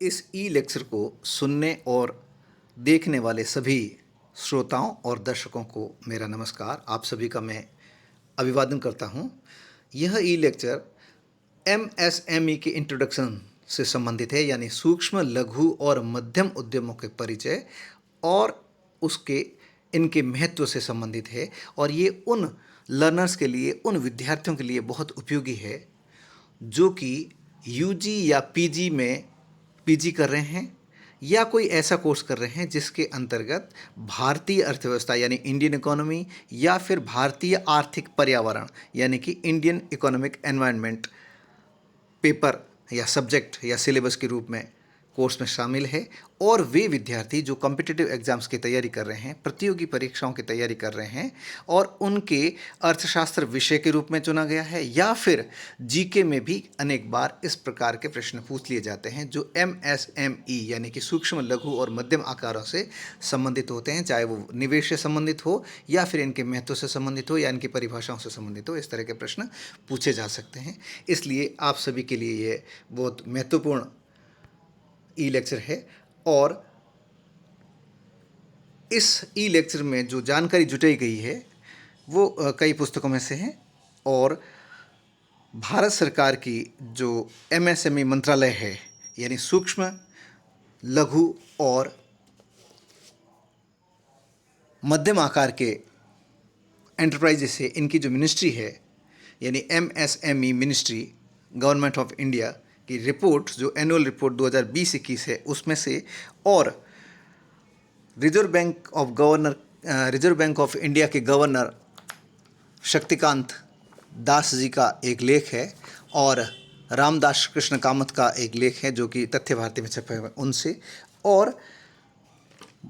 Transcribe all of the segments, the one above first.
इस ई लेक्चर को सुनने और देखने वाले सभी श्रोताओं और दर्शकों को मेरा नमस्कार। आप सभी का मैं अभिवादन करता हूं। यह ई लेक्चर एमएसएमई के इंट्रोडक्शन से संबंधित है, यानी सूक्ष्म लघु और मध्यम उद्यमों के परिचय और उसके इनके महत्व से संबंधित है। और ये उन लर्नर्स के लिए, उन विद्यार्थियों के लिए बहुत उपयोगी है जो कि यूजी या पीजी कर रहे हैं या कोई ऐसा कोर्स कर रहे हैं जिसके अंतर्गत भारतीय अर्थव्यवस्था यानी इंडियन इकोनॉमी या फिर भारतीय आर्थिक पर्यावरण यानी कि इंडियन इकोनॉमिक एनवायरनमेंट पेपर या सब्जेक्ट या सिलेबस के रूप में कोर्स में शामिल है। और वे विद्यार्थी जो कॉम्पिटिटिव एग्जाम्स की तैयारी कर रहे हैं, प्रतियोगी परीक्षाओं की तैयारी कर रहे हैं और उनके अर्थशास्त्र विषय के रूप में चुना गया है, या फिर जीके में भी अनेक बार इस प्रकार के प्रश्न पूछ लिए जाते हैं जो एमएसएमई यानी कि सूक्ष्म लघु और मध्यम आकारों से संबंधित होते हैं, चाहे वो निवेश से संबंधित हो या फिर इनके महत्व से संबंधित हो या इनकी परिभाषाओं से संबंधित हो। इस तरह के प्रश्न पूछे जा सकते हैं। इसलिए आप सभी के लिए ये बहुत महत्वपूर्ण ई लेक्चर है। और इस ई लेक्चर में जो जानकारी जुटाई गई है वो कई पुस्तकों में से है। और भारत सरकार की जो एमएसएमई मंत्रालय है, यानी सूक्ष्म लघु और मध्यम आकार के एंटरप्राइजेस है, इनकी जो मिनिस्ट्री है यानी MSME ministry, government of India की रिपोर्ट जो एनुअल रिपोर्ट 2020-21 है उसमें से, और रिजर्व बैंक ऑफ इंडिया के गवर्नर शक्तिकांत दास जी का एक लेख है और रामदास कृष्ण कामत का एक लेख है जो कि तथ्य भारती में छपे हुए उनसे, और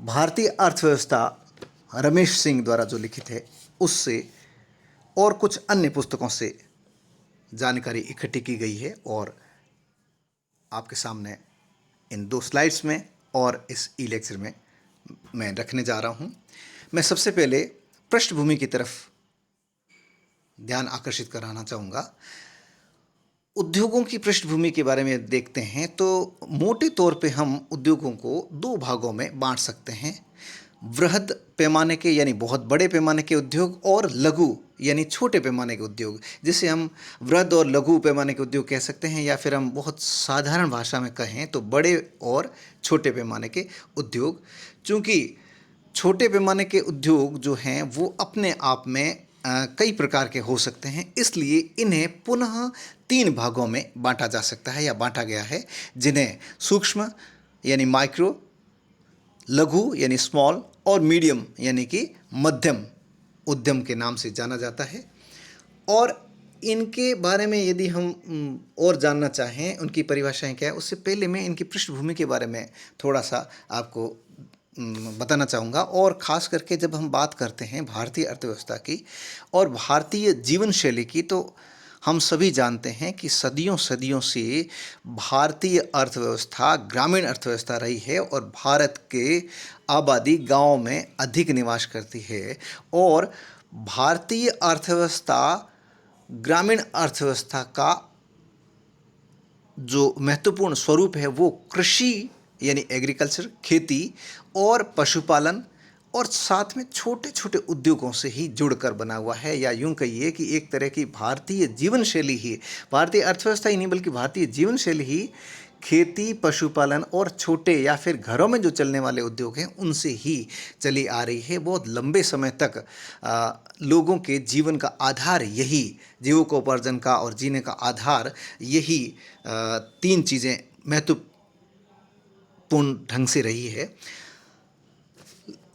भारतीय अर्थव्यवस्था रमेश सिंह द्वारा जो लिखित है उससे, और कुछ अन्य पुस्तकों से जानकारी इकट्ठी की गई है और आपके सामने इन 2 स्लाइड्स में और इस ई लेक्चर में मैं रखने जा रहा हूं। मैं सबसे पहले पृष्ठभूमि की तरफ ध्यान आकर्षित कराना चाहूँगा। उद्योगों की पृष्ठभूमि के बारे में देखते हैं तो मोटे तौर पे हम उद्योगों को 2 भागों में बांट सकते हैं, वृहद पैमाने के यानी बहुत बड़े पैमाने के उद्योग और लघु यानी छोटे पैमाने के उद्योग, जिसे हम वृहद और लघु पैमाने के उद्योग कह सकते हैं, या फिर हम बहुत साधारण भाषा में कहें तो बड़े और छोटे पैमाने के उद्योग। चूँकि छोटे पैमाने के उद्योग जो हैं वो अपने आप में कई प्रकार के हो सकते हैं, इसलिए इन्हें पुनः 3 भागों में बांटा जा सकता है या बांटा गया है, जिन्हें सूक्ष्म यानी माइक्रो, लघु यानी स्मॉल और मीडियम यानी कि मध्यम उद्यम के नाम से जाना जाता है। और इनके बारे में यदि हम और जानना चाहें, उनकी परिभाषाएं क्या है, उससे पहले मैं इनकी पृष्ठभूमि के बारे में थोड़ा सा आपको बताना चाहूँगा। और ख़ास करके जब हम बात करते हैं भारतीय अर्थव्यवस्था की और भारतीय जीवन शैली की, तो हम सभी जानते हैं कि सदियों सदियों से भारतीय अर्थव्यवस्था ग्रामीण अर्थव्यवस्था रही है और भारत के आबादी गाँव में अधिक निवास करती है। और भारतीय अर्थव्यवस्था ग्रामीण अर्थव्यवस्था का जो महत्वपूर्ण स्वरूप है वो कृषि यानी एग्रीकल्चर, खेती और पशुपालन और साथ में छोटे छोटे उद्योगों से ही जुड़कर बना हुआ है। या यूं कहिए कि एक तरह की भारतीय जीवन शैली ही, भारतीय अर्थव्यवस्था ही नहीं बल्कि भारतीय जीवन शैली ही खेती, पशुपालन और छोटे या फिर घरों में जो चलने वाले उद्योग हैं उनसे ही चली आ रही है। बहुत लंबे समय तक लोगों के जीवन का आधार यही, जीविकोपार्जन का और जीने का आधार यही 3 चीज़ें महत्वपूर्ण ढंग से रही है।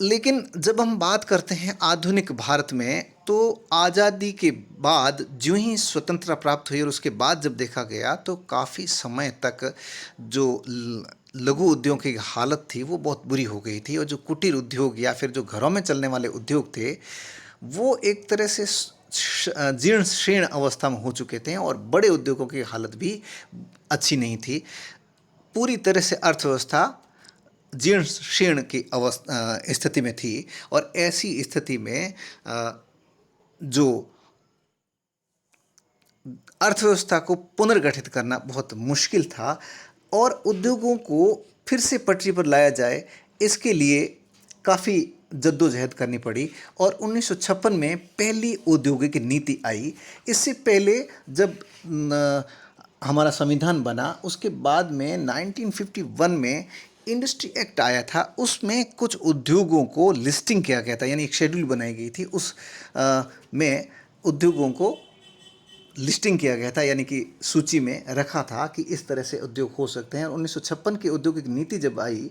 लेकिन जब हम बात करते हैं आधुनिक भारत में, तो आज़ादी के बाद ज्यों ही स्वतंत्रता प्राप्त हुई और उसके बाद जब देखा गया तो काफ़ी समय तक जो लघु उद्योग की हालत थी वो बहुत बुरी हो गई थी, और जो कुटीर उद्योग या फिर जो घरों में चलने वाले उद्योग थे वो एक तरह से जीर्ण शीर्ण अवस्था में हो चुके थे, और बड़े उद्योगों की हालत भी अच्छी नहीं थी। पूरी तरह से अर्थव्यवस्था जीर्ण शीर्ण की स्थिति में थी। और ऐसी स्थिति में जो अर्थव्यवस्था को पुनर्गठित करना बहुत मुश्किल था, और उद्योगों को फिर से पटरी पर लाया जाए, इसके लिए काफ़ी जद्दोजहद करनी पड़ी और 1956 में पहली औद्योगिक नीति आई। इससे पहले जब हमारा संविधान बना, उसके बाद में 1951 में इंडस्ट्री एक्ट आया था। उसमें कुछ उद्योगों को लिस्टिंग किया गया था, यानी एक शेड्यूल बनाई गई थी। उस में उद्योगों को लिस्टिंग किया गया था, यानी कि सूची में रखा था कि इस तरह से उद्योग हो सकते हैं। 1956 की औद्योगिक नीति जब आई,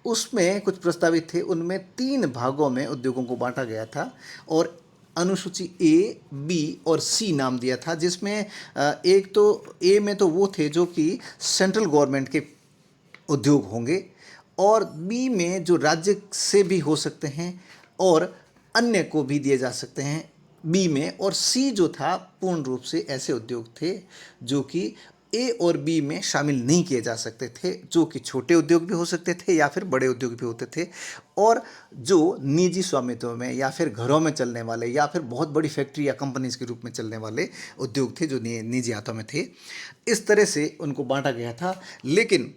उसमें कुछ प्रस्तावित थे, उनमें 3 भागों में उद्योगों को बांटा गया था और अनुसूची ए, बी और सी नाम दिया था, जिसमें एक तो ए में तो वो थे जो कि सेंट्रल गवर्नमेंट के उद्योग होंगे, और बी में जो राज्य से भी हो सकते हैं और अन्य को भी दिए जा सकते हैं बी में, और सी जो था पूर्ण रूप से ऐसे उद्योग थे जो कि ए और बी में शामिल नहीं किए जा सकते थे, जो कि छोटे उद्योग भी हो सकते थे या फिर बड़े उद्योग भी होते थे, और जो निजी स्वामित्व में या फिर घरों में चलने वाले या फिर बहुत बड़ी फैक्ट्री या कंपनीज के रूप में चलने वाले उद्योग थे जो निजी हाथों में थे। इस तरह से उनको बांटा गया था, लेकिन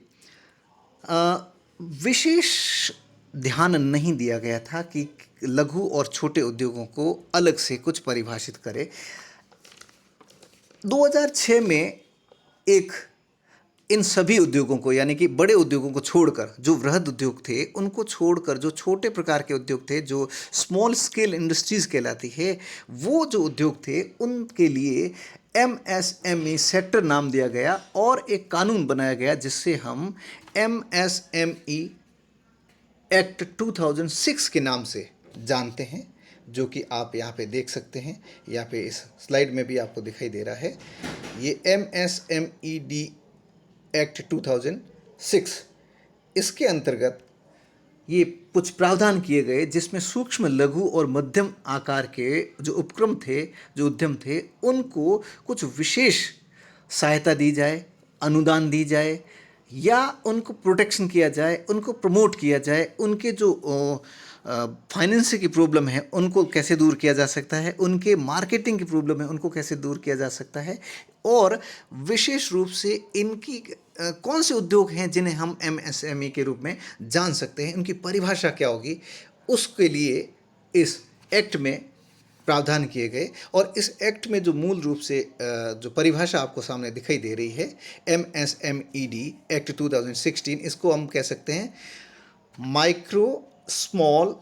विशेष ध्यान नहीं दिया गया था कि लघु और छोटे उद्योगों को अलग से कुछ परिभाषित करे। 2006 में एक इन सभी उद्योगों को, यानी कि बड़े उद्योगों को छोड़कर, जो वृहद उद्योग थे उनको छोड़कर, जो छोटे प्रकार के उद्योग थे, जो स्मॉल स्केल इंडस्ट्रीज कहलाती है, वो जो उद्योग थे उनके लिए MSME सेक्टर नाम दिया गया और एक कानून बनाया गया जिससे हम MSME एक्ट 2006 के नाम से जानते हैं, जो कि आप यहाँ पे देख सकते हैं। यहाँ पे इस स्लाइड में भी आपको दिखाई दे रहा है। ये MSMED एक्ट 2006, इसके अंतर्गत ये कुछ प्रावधान किए गए जिसमें सूक्ष्म, लघु और मध्यम आकार के जो उपक्रम थे, जो उद्यम थे, उनको कुछ विशेष सहायता दी जाए, अनुदान दी जाए, या उनको प्रोटेक्शन किया जाए, उनको प्रमोट किया जाए, उनके जो फाइनेंस की प्रॉब्लम है उनको कैसे दूर किया जा सकता है, उनके मार्केटिंग की प्रॉब्लम है उनको कैसे दूर किया जा सकता है, और विशेष रूप से इनकी कौन से उद्योग हैं जिन्हें हम MSME के रूप में जान सकते हैं, उनकी परिभाषा क्या होगी, उसके लिए इस एक्ट में प्रावधान किए गए। और इस एक्ट में जो मूल रूप से जो परिभाषा आपको सामने दिखाई दे रही है, MSMED एक्ट 2016, इसको हम कह सकते हैं micro, small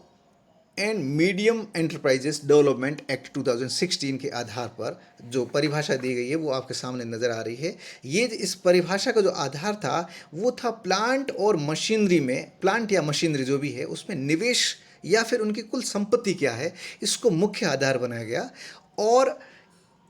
and medium enterprises development act 2016 के आधार पर जो परिभाषा दी गई है वो आपके सामने नज़र आ रही है। ये इस परिभाषा का जो आधार था वो था प्लांट और मशीनरी में, प्लांट या मशीनरी जो भी है उसमें निवेश या फिर उनकी कुल संपत्ति क्या है, इसको मुख्य आधार बनाया गया, और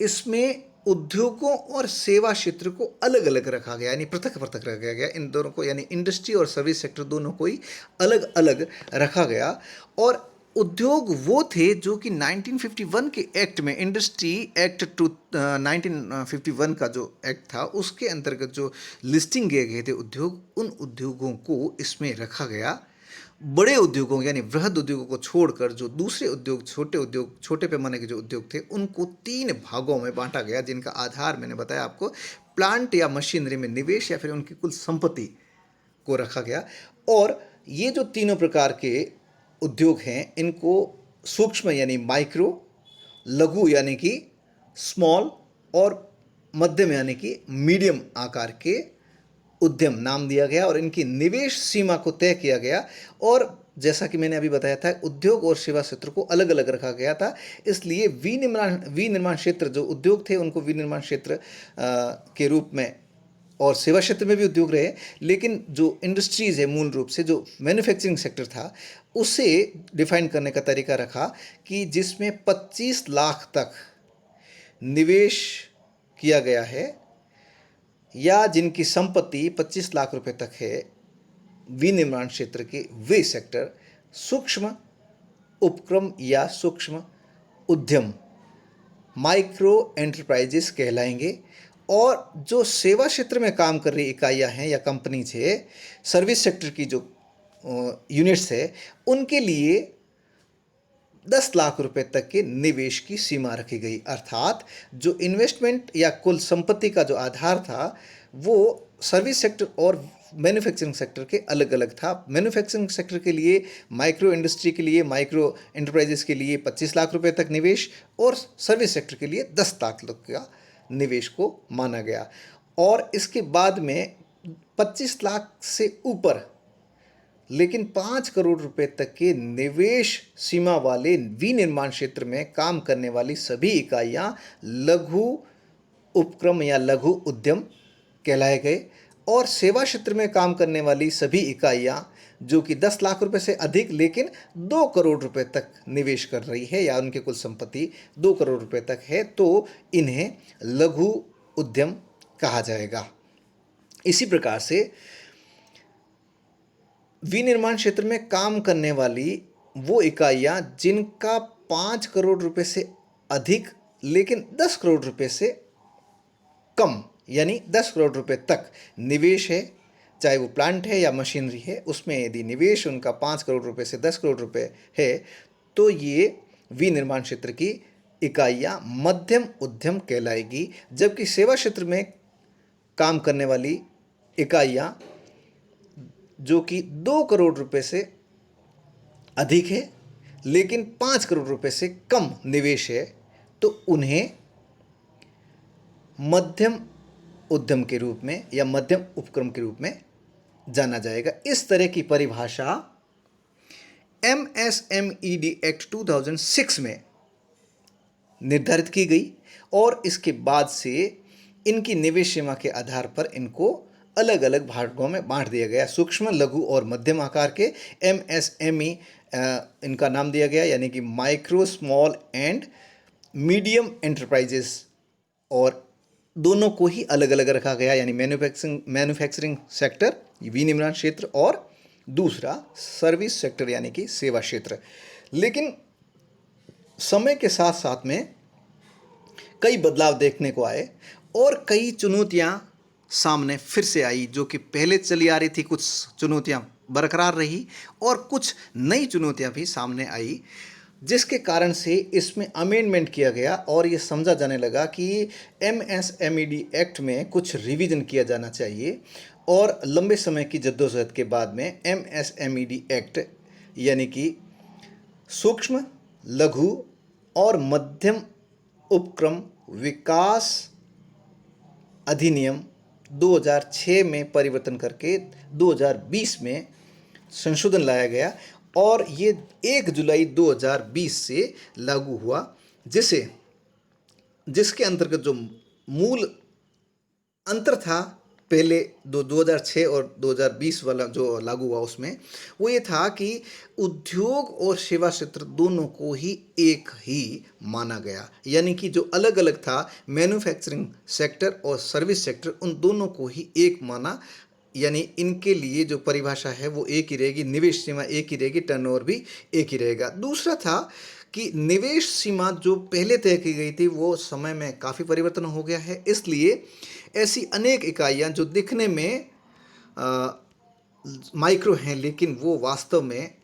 इसमें उद्योगों और सेवा क्षेत्र को अलग अलग रखा गया, यानी पृथक पृथक रखा गया इन दोनों को, यानी इंडस्ट्री और सर्विस सेक्टर दोनों को ही अलग अलग रखा गया। और उद्योग वो थे जो कि 1951 के एक्ट में, इंडस्ट्री एक्ट 1951 का जो एक्ट था उसके अंतर्गत जो लिस्टिंग किए गए थे उद्योग, उन उद्योगों को इसमें रखा गया। बड़े उद्योगों यानी वृहद उद्योगों को छोड़कर जो दूसरे उद्योग, छोटे पैमाने के जो उद्योग थे, उनको 3 भागों में बांटा गया, जिनका आधार मैंने बताया आपको, प्लांट या मशीनरी में निवेश या फिर उनकी कुल संपत्ति को रखा गया। और ये जो तीनों प्रकार के उद्योग हैं इनको सूक्ष्म यानी माइक्रो, लघु यानी कि स्मॉल, और मध्यम यानी कि मीडियम आकार के उद्यम नाम दिया गया, और इनकी निवेश सीमा को तय किया गया। और जैसा कि मैंने अभी बताया था, उद्योग और सेवा क्षेत्र को अलग अलग रखा गया था, इसलिए विनिर्माण क्षेत्र जो उद्योग थे उनको विनिर्माण क्षेत्र के रूप में, और सेवा क्षेत्र में भी उद्योग रहे, लेकिन जो इंडस्ट्रीज़ है मूल रूप से जो मैन्युफैक्चरिंग सेक्टर था उसे डिफाइन करने का तरीका रखा कि जिसमें 25 लाख तक निवेश किया गया है या जिनकी संपत्ति 25 लाख रुपए तक है, विनिर्माण क्षेत्र के वे सेक्टर सूक्ष्म उपक्रम या सूक्ष्म उद्यम, माइक्रो एंटरप्राइजेस कहलाएंगे। और जो सेवा क्षेत्र में काम कर रही इकाइयां हैं या कंपनीज है, सर्विस सेक्टर की जो यूनिट्स है, उनके लिए 10 लाख रुपए तक के निवेश की सीमा रखी गई। अर्थात जो इन्वेस्टमेंट या कुल संपत्ति का जो आधार था वो सर्विस सेक्टर और मैन्युफैक्चरिंग सेक्टर के अलग अलग था। मैन्युफैक्चरिंग सेक्टर के लिए, माइक्रो इंडस्ट्री के लिए, माइक्रो एंटरप्राइजेस के लिए 25 लाख रुपए तक निवेश, और सर्विस सेक्टर के लिए 10 लाख का निवेश को माना गया। और इसके बाद में 25 लाख से ऊपर लेकिन 5 करोड़ रुपए तक के निवेश सीमा वाले विनिर्माण क्षेत्र में काम करने वाली सभी इकाइयां लघु उपक्रम या लघु उद्यम कहलाए गए। और सेवा क्षेत्र में काम करने वाली सभी इकाइयां जो कि 10 लाख रुपए से अधिक लेकिन 2 करोड़ रुपए तक निवेश कर रही है या उनके कुल संपत्ति 2 करोड़ रुपए तक है, तो इन्हें लघु उद्यम कहा जाएगा। इसी प्रकार से विनिर्माण क्षेत्र में काम करने वाली वो इकाइयां जिनका 5 करोड़ रुपए से अधिक लेकिन 10 करोड़ रुपए से कम यानी 10 करोड़ रुपए तक निवेश है, चाहे वो प्लांट है या मशीनरी है, उसमें यदि निवेश उनका 5 करोड़ रुपए से 10 करोड़ रुपए है तो ये विनिर्माण क्षेत्र की इकाइयां मध्यम उद्यम कहलाएगी। जबकि सेवा क्षेत्र में काम करने वाली इकाइयां जो कि 2 करोड़ रुपए से अधिक है लेकिन 5 करोड़ रुपए से कम निवेश है, तो उन्हें मध्यम उद्यम के रूप में या मध्यम उपक्रम के रूप में जाना जाएगा। इस तरह की परिभाषा MSMED एक्ट 2006 में निर्धारित की गई और इसके बाद से इनकी निवेश सीमा के आधार पर इनको अलग अलग भागों में बांट दिया गया। सूक्ष्म, लघु और मध्यम आकार के MSME इनका नाम दिया गया, यानी कि micro, small and medium enterprises, और दोनों को ही अलग अलग रखा गया, यानी मैन्युफैक्चरिंग सेक्टर विनिर्माण क्षेत्र और दूसरा सर्विस सेक्टर यानी कि सेवा क्षेत्र। लेकिन समय के साथ साथ में कई बदलाव देखने को आए और कई चुनौतियां सामने फिर से आई। जो कि पहले चली आ रही थी कुछ चुनौतियां बरकरार रही और कुछ नई चुनौतियां भी सामने आई, जिसके कारण से इसमें अमेंडमेंट किया गया और ये समझा जाने लगा कि MSMED एक्ट में कुछ रिवीजन किया जाना चाहिए। और लंबे समय की जद्दोजहद के बाद में MSMED एक्ट यानी कि सूक्ष्म, लघु और मध्यम उपक्रम विकास अधिनियम 2006 में परिवर्तन करके 2020 में संशोधन लाया गया और ये 1 जुलाई 2020 से लागू हुआ, जिसके अंतर्गत जो मूल अंतर था पहले 2006 और 2020 वाला जो लागू हुआ उसमें, वो ये था कि उद्योग और सेवा क्षेत्र दोनों को ही एक ही माना गया। यानी कि जो अलग अलग था मैन्युफैक्चरिंग सेक्टर और सर्विस सेक्टर, उन दोनों को ही एक माना, यानी इनके लिए जो परिभाषा है वो एक ही रहेगी, निवेश सीमा एक ही रहेगी, टर्नओवर भी एक ही रहेगा। दूसरा था कि निवेश सीमा जो पहले तय की गई थी वो समय में काफ़ी परिवर्तन हो गया है, इसलिए ऐसी अनेक इकाइयां जो दिखने में माइक्रो हैं लेकिन वो वास्तव में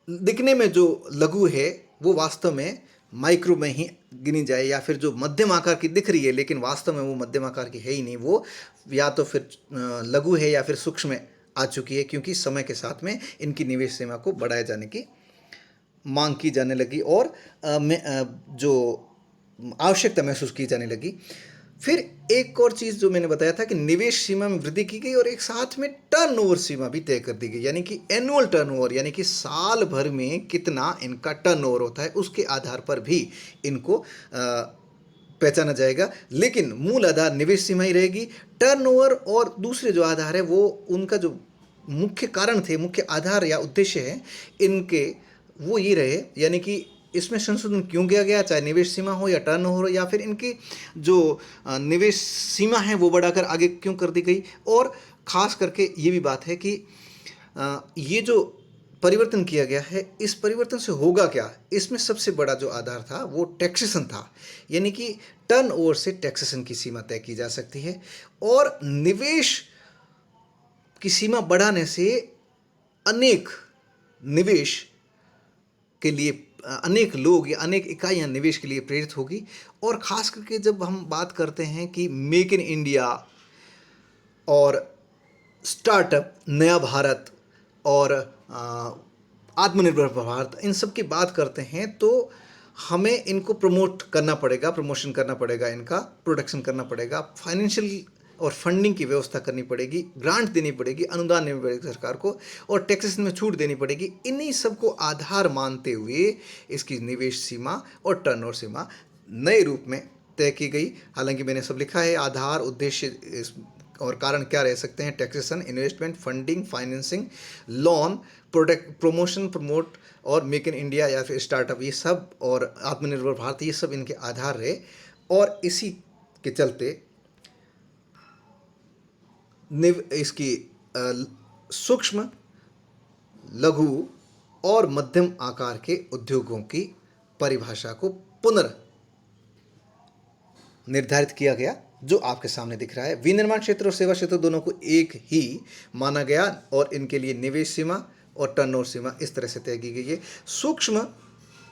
दिखने में जो लघु है वो वास्तव में माइक्रो में ही गिनी जाए, या फिर जो मध्यम आकार की दिख रही है लेकिन वास्तव में वो मध्यम आकार की है ही नहीं, वो या तो फिर लघु है या फिर सूक्ष्म में आ चुकी है, क्योंकि समय के साथ में इनकी निवेश सीमा को बढ़ाए जाने की मांग की जाने लगी और जो आवश्यकता महसूस की जाने लगी। फिर एक और चीज़ जो मैंने बताया था कि निवेश सीमा में वृद्धि की गई और एक साथ में टर्नओवर सीमा भी तय कर दी गई, यानी कि एनुअल टर्नओवर, यानी कि साल भर में कितना इनका टर्नओवर होता है उसके आधार पर भी इनको पहचाना जाएगा। लेकिन मूल आधार निवेश सीमा ही रहेगी। टर्नओवर और दूसरे जो आधार है वो उनका जो मुख्य कारण थे, मुख्य आधार या उद्देश्य है इनके, वो ये रहे, यानी कि इसमें संशोधन क्यों किया गया, चाहे निवेश सीमा हो या टर्नओवर हो, या फिर इनकी जो निवेश सीमा है वो बढ़ाकर आगे क्यों कर दी गई। और ख़ास करके ये भी बात है कि ये जो परिवर्तन किया गया है, इस परिवर्तन से होगा क्या, इसमें सबसे बड़ा जो आधार था वो टैक्सेशन था, यानी कि टर्नओवर से टैक्सेशन की सीमा तय की जा सकती है। और निवेश की सीमा बढ़ाने से अनेक निवेश के लिए अनेक लोग या अनेक इकाइयां निवेश के लिए प्रेरित होगी। और ख़ास करके जब हम बात करते हैं कि मेक इन इंडिया और स्टार्टअप, नया भारत और आत्मनिर्भर भारत, इन सब की बात करते हैं तो हमें इनको प्रमोट करना पड़ेगा, प्रमोशन करना पड़ेगा, इनका प्रोडक्शन करना पड़ेगा, फाइनेंशियल और फंडिंग की व्यवस्था करनी पड़ेगी, ग्रांट देनी पड़ेगी, अनुदान देनी पड़ेगी सरकार को, और टैक्सेशन में छूट देनी पड़ेगी। इन्हीं सब को आधार मानते हुए इसकी निवेश सीमा और टर्नओवर सीमा नए रूप में तय की गई। हालांकि मैंने सब लिखा है, आधार, उद्देश्य और कारण क्या रह सकते हैं: taxation, investment, funding, financing, loan, product, promotion, promote और मेक इन इंडिया या फिर स्टार्टअप, ये सब, और आत्मनिर्भर भारत, ये सब इनके आधार रहे। और इसी के चलते इसकी सूक्ष्म, लघु और मध्यम आकार के उद्योगों की परिभाषा को निर्धारित किया गया, जो आपके सामने दिख रहा है। विनिर्माण क्षेत्र और सेवा क्षेत्र दोनों को एक ही माना गया और इनके लिए निवेश सीमा और टर्नओवर सीमा इस तरह से तय की गई है। सूक्ष्म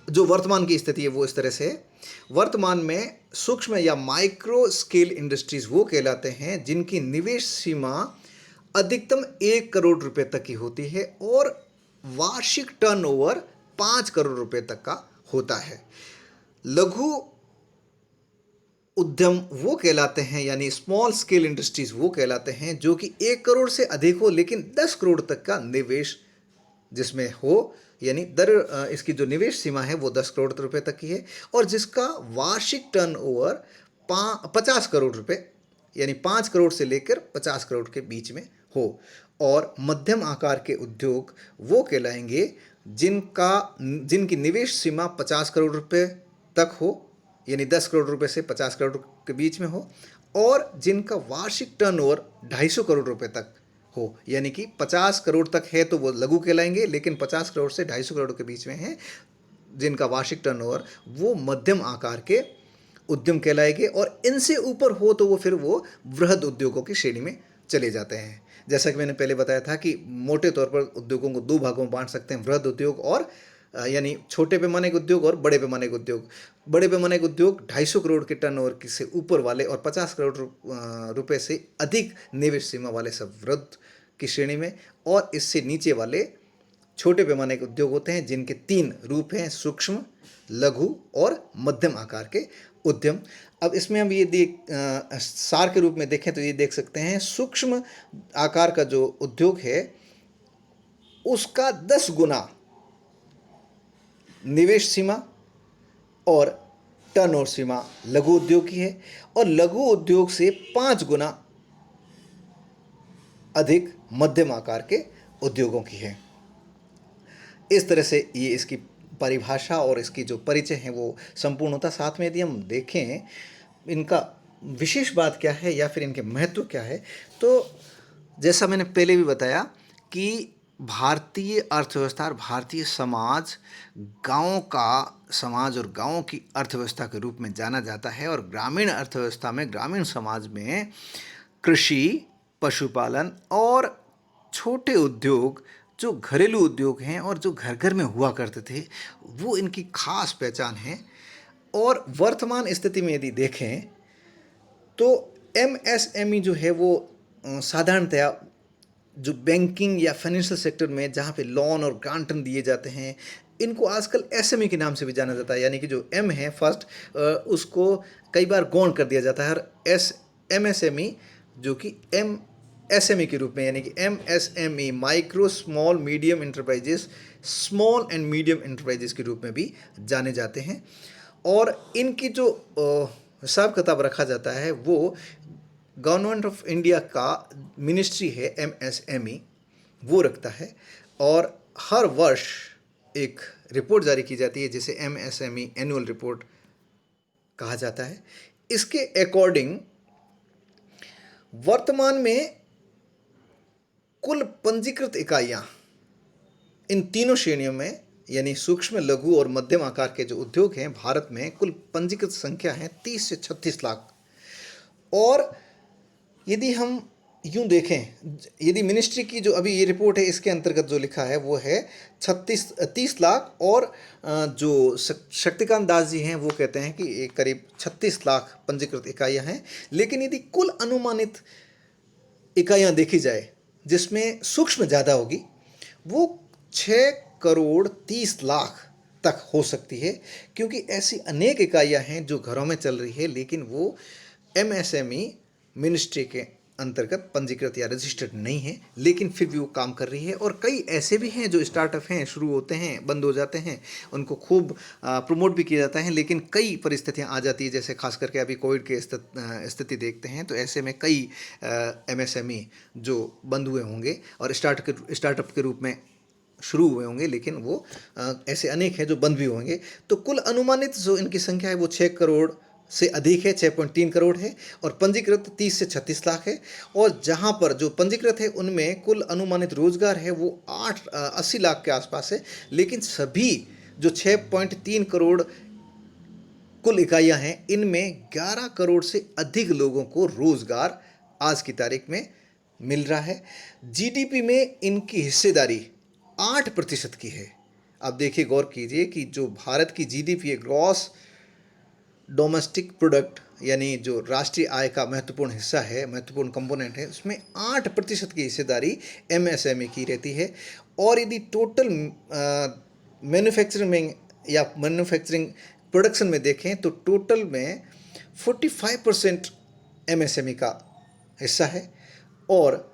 जो वर्तमान की स्थिति है वो इस तरह से है। वर्तमान में सूक्ष्म या माइक्रो स्केल इंडस्ट्रीज वो कहलाते हैं जिनकी निवेश सीमा अधिकतम 1 करोड़ रुपए तक की होती है और वार्षिक टर्नओवर 5 करोड़ रुपए तक का होता है। लघु उद्यम वो कहलाते हैं, यानी स्मॉल स्केल इंडस्ट्रीज वो कहलाते हैं जो कि 1 करोड़ से अधिक हो लेकिन 10 करोड़ तक का निवेश जिसमें हो, यानी इसकी जो निवेश सीमा है वो 10 करोड़ रुपए तक की है और जिसका वार्षिक टर्नओवर 50 करोड़ रुपए, यानी 5 करोड़ से लेकर 50 करोड़ के बीच में हो। और मध्यम आकार के उद्योग वो कहलाएंगे जिनकी निवेश सीमा 50 करोड़ रुपए तक हो, यानी 10 करोड़ रुपए से 50 करोड़ के बीच में हो, और जिनका वार्षिक टर्नओवर 250 करोड़ रुपए तक हो, यानी कि 50 करोड़ तक है तो वो लघु कहलाएंगे, लेकिन 50 करोड़ से 250 करोड़ के बीच में है जिनका वार्षिक टर्नओवर, वो मध्यम आकार के उद्यम कहलाएंगे। और इनसे ऊपर हो तो वो वृहद उद्योगों की श्रेणी में चले जाते हैं। जैसा कि मैंने पहले बताया था कि मोटे तौर पर उद्योगों को 2 भागों में बांट सकते हैं: वृहद उद्योग और यानी छोटे पैमाने के उद्योग और बड़े पैमाने के उद्योग। बड़े पैमाने के उद्योग 250 करोड़ के टर्नओवर से ऊपर वाले और 50 करोड़ रुपए से अधिक निवेश सीमा वाले सब वृहद की श्रेणी में, और इससे नीचे वाले छोटे पैमाने के उद्योग होते हैं जिनके 3 रूप हैं: सूक्ष्म, लघु और मध्यम आकार के उद्यम। अब इसमें हम ये सार के रूप में देखें तो ये देख सकते हैं, सूक्ष्म आकार का जो उद्योग है उसका 10 गुना निवेश सीमा और टर्नओवर सीमा लघु उद्योग की है और लघु उद्योग से 5 गुना अधिक मध्यम आकार के उद्योगों की है। इस तरह से ये इसकी परिभाषा और इसकी जो परिचय है वो संपूर्ण होता। साथ में यदि हम देखें इनका विशेष बात क्या है या फिर इनके महत्व क्या है, तो जैसा मैंने पहले भी बताया कि भारतीय अर्थव्यवस्था और भारतीय समाज गाँव का समाज और गाँव की अर्थव्यवस्था के रूप में जाना जाता है। और ग्रामीण अर्थव्यवस्था में, ग्रामीण समाज में कृषि, पशुपालन और छोटे उद्योग जो घरेलू उद्योग हैं और जो घर घर में हुआ करते थे, वो इनकी खास पहचान है। और वर्तमान स्थिति में यदि देखें तो MSME जो है वो साधारणतया जो बैंकिंग या फाइनेंशियल सेक्टर में जहाँ पे लोन और ग्रांट दिए जाते हैं, इनको आजकल SME के नाम से भी जाना जाता है, यानी कि जो M है फर्स्ट, उसको कई बार गौण कर दिया जाता है और MSME जो कि SME के रूप में, यानी कि MSME micro small medium enterprises, small and medium enterprises के रूप में भी जाने जाते हैं। और इनकी जो हिसाब किताब रखा जाता है वो गवर्नमेंट ऑफ इंडिया का मिनिस्ट्री है MSME वो रखता है, और हर वर्ष एक रिपोर्ट जारी की जाती है जिसे MSME एनुअल रिपोर्ट कहा जाता है। इसके अकॉर्डिंग वर्तमान में कुल पंजीकृत इकाइयाँ इन तीनों श्रेणियों में, यानी सूक्ष्म, लघु और मध्यम आकार के जो उद्योग हैं भारत में, कुल पंजीकृत संख्या है 30 से 36 लाख। और यदि हम यूं देखें, यदि मिनिस्ट्री की जो अभी ये रिपोर्ट है इसके अंतर्गत जो लिखा है वो है 30 लाख, और जो शक्तिकांत दास जी हैं वो कहते हैं कि करीब 36 लाख पंजीकृत इकाइयाँ हैं। लेकिन यदि कुल अनुमानित इकाइयाँ देखी जाए जिसमें सूक्ष्म ज़्यादा होगी, वो 6 करोड़ 30 लाख तक हो सकती है, क्योंकि ऐसी अनेक इकाइयां हैं जो घरों में चल रही है लेकिन वो एमएसएमई मिनिस्ट्री के अंतर्गत पंजीकृत या रजिस्टर्ड नहीं है, लेकिन फिर भी वो काम कर रही है। और कई ऐसे भी हैं जो स्टार्टअप हैं, शुरू होते हैं, बंद हो जाते हैं, उनको खूब प्रमोट भी किया जाता है, लेकिन कई परिस्थितियां आ जाती है, जैसे खास करके अभी कोविड के स्थिति देखते हैं, तो ऐसे में कई एमएसएमई जो बंद हुए होंगे और स्टार्टअप के रूप में शुरू हुए होंगे, लेकिन वो ऐसे अनेक हैं जो बंद भी होंगे। तो कुल अनुमानित जो इनकी संख्या है वो 6 करोड़ से अधिक है, 6.3 करोड़ है, और पंजीकृत 30 से 36 लाख है। और जहाँ पर जो पंजीकृत है उनमें कुल अनुमानित रोजगार है वो 80 लाख के आसपास है, लेकिन सभी जो 6.3 करोड़ कुल इकाइयाँ हैं इनमें 11 करोड़ से अधिक लोगों को रोजगार आज की तारीख में मिल रहा है। जीडीपी में इनकी हिस्सेदारी 8% की है। अब देखिए, गौर कीजिए कि जो भारत की जीडीपी है, ग्रॉस डोमेस्टिक प्रोडक्ट, यानी जो राष्ट्रीय आय का महत्वपूर्ण हिस्सा है, महत्वपूर्ण कंपोनेंट है, उसमें 8% की हिस्सेदारी एमएसएमई की रहती है। और यदि टोटल मैन्युफैक्चरिंग में या मैन्युफैक्चरिंग प्रोडक्शन में देखें तो टोटल में 45% एमएसएमई का हिस्सा है, और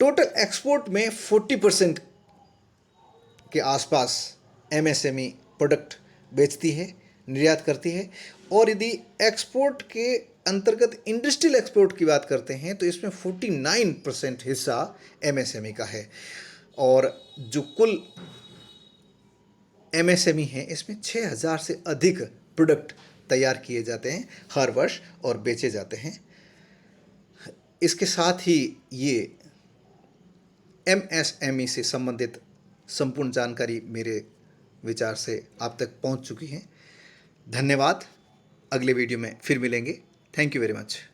टोटल एक्सपोर्ट में 40% के आसपास एमएसएमई प्रोडक्ट बेचती है, निर्यात करती है। और यदि एक्सपोर्ट के अंतर्गत इंडस्ट्रियल एक्सपोर्ट की बात करते हैं तो इसमें 49% हिस्सा एमएसएमई का है। और जो कुल एमएसएमई है इसमें 6000 से अधिक प्रोडक्ट तैयार किए जाते हैं हर वर्ष और बेचे जाते हैं। इसके साथ ही ये एमएसएमई से संबंधित संपूर्ण जानकारी मेरे विचार से आप तक पहुंच चुकी है। धन्यवाद। अगले वीडियो में फिर मिलेंगे। Thank you very much.